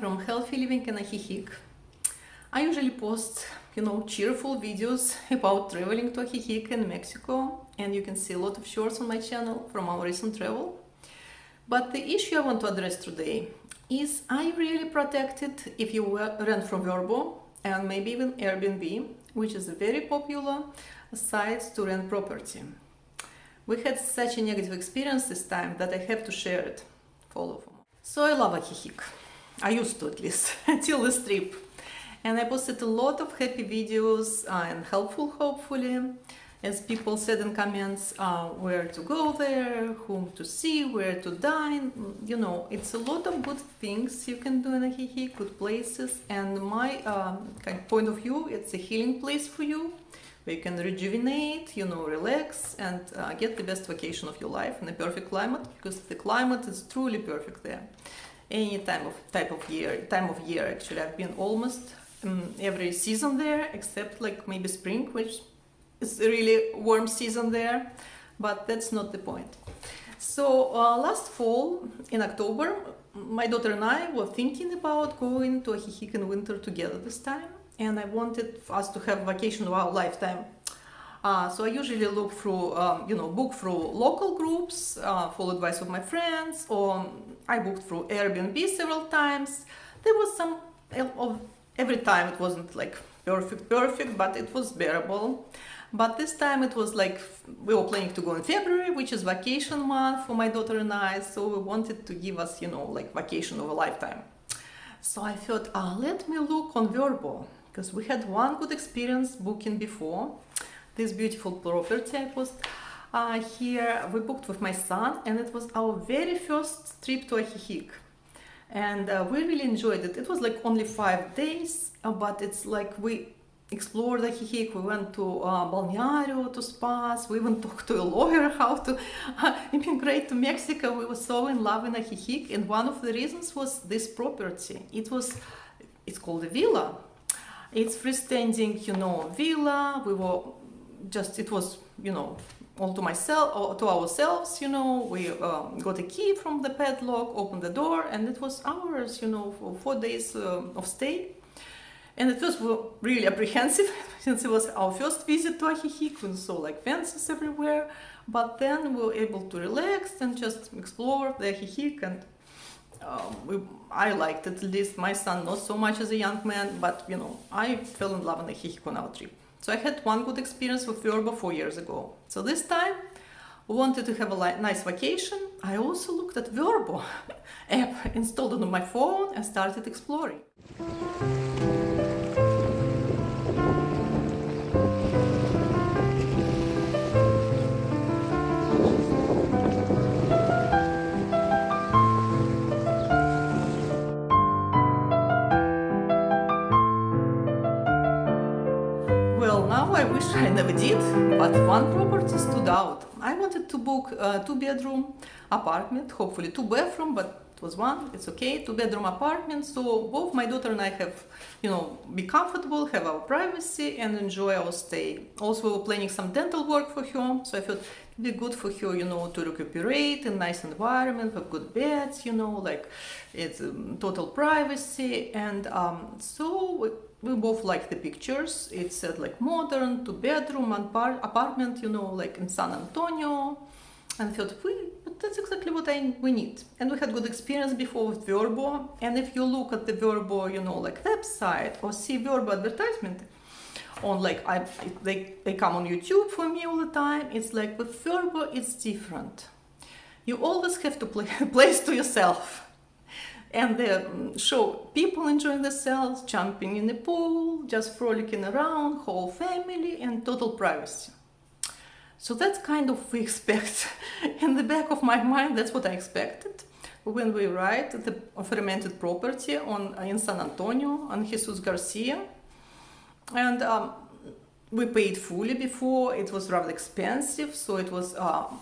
from Healthy Living and Ajijic. I usually post, cheerful videos about traveling to Ajijic in Mexico, and you can see a lot of shorts on my channel from our recent travel. But the issue I want to address today is, are you really protected if you rent from VRBO and maybe even Airbnb, which is a very popular site to rent property? We had such a negative experience this time that I have to share it. Follow. So I love Ajijic. I used to, at least, until this trip. And I posted a lot of happy videos and helpful, hopefully, as people said in comments, where to go there, whom to see, where to dine. It's a lot of good things you can do in Ajijic, good places. And my point of view, it's a healing place for you, where you can rejuvenate, relax, and get the best vacation of your life in a perfect climate, because the climate is truly perfect there. Any time of year actually. I've been almost every season there, except like maybe spring, which is a really warm season there, but that's not the point. So last fall, in October, my daughter and I were thinking about going to Ajijic in winter together this time. And I wanted us to have a vacation of our lifetime. So I usually look through, book through local groups, follow advice of my friends, or I booked through Airbnb several times. There was some, every time it wasn't like perfect, but it was bearable. But this time it was like, we were planning to go in February, which is vacation month for my daughter and I. So we wanted to give us, like vacation of a lifetime. So I thought, let me look on VRBO, because we had one good experience booking before. This beautiful property I post here, we booked with my son, and it was our very first trip to Ajijic. And we really enjoyed it. It was like only 5 days, but it's like we explored Ajijic. We went to Balneario, to spas. We even talked to a lawyer how to immigrate to Mexico. We were so in love in Ajijic, and one of the reasons was this property. It's called a villa. It's freestanding, villa. It was, all to myself, or to ourselves, we got a key from the padlock, opened the door, and it was ours, for 4 days of stay. And it was really apprehensive, since it was our first visit to Ajijic. We saw like fences everywhere, but then we were able to relax and just explore the Ajijic, and I liked it, at least my son, not so much as a young man, but I fell in love in Ajijic on our trip. So I had one good experience with VRBO 4 years ago. So this time we wanted to have a nice vacation. I also looked at VRBO app, installed it on my phone, and started exploring. Well, now I wish I never did, but one property stood out. I wanted to book a 2-bedroom apartment, hopefully 2-bathroom, but it was one, it's okay, 2-bedroom apartment, so both my daughter and I have, be comfortable, have our privacy, and enjoy our stay. Also, we were planning some dental work for her, so I thought it'd be good for her, to recuperate in a nice environment, with good beds, like it's total privacy, and so we both like the pictures. It said like modern 2-bedroom apartment, like in San Antonio, and I thought, but that's exactly what we need. And we had good experience before with VRBO. And if you look at the VRBO, like website, or see VRBO advertisement on they come on YouTube for me all the time. It's like with VRBO, it's different. You always have to place to yourself. And they show people enjoying themselves, jumping in the pool, just frolicking around, whole family, and total privacy. So that's kind of we expect. In the back of my mind, that's what I expected when we arrived at the fermented property in San Antonio on Jesus Garcia. And we paid fully before. It was rather expensive, so it was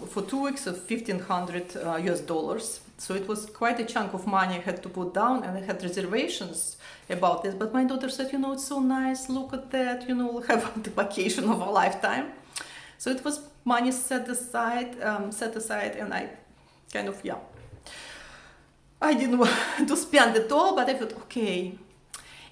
for 2 weeks of $1,500 US. So it was quite a chunk of money I had to put down, and I had reservations about this. But my daughter said, it's so nice, look at that, we'll have the vacation of a lifetime. So it was money set aside, and I kind of, I didn't want to spend it all, but I thought, okay.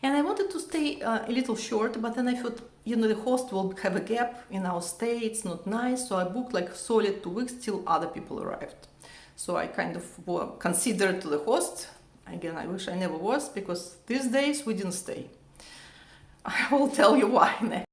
And I wanted to stay a little short, but then I thought, the host will have a gap in our stay, it's not nice, so I booked like solid 2 weeks till other people arrived. So I kind of considered to the host. Again, I wish I never was, because these days we didn't stay. I will tell you why next.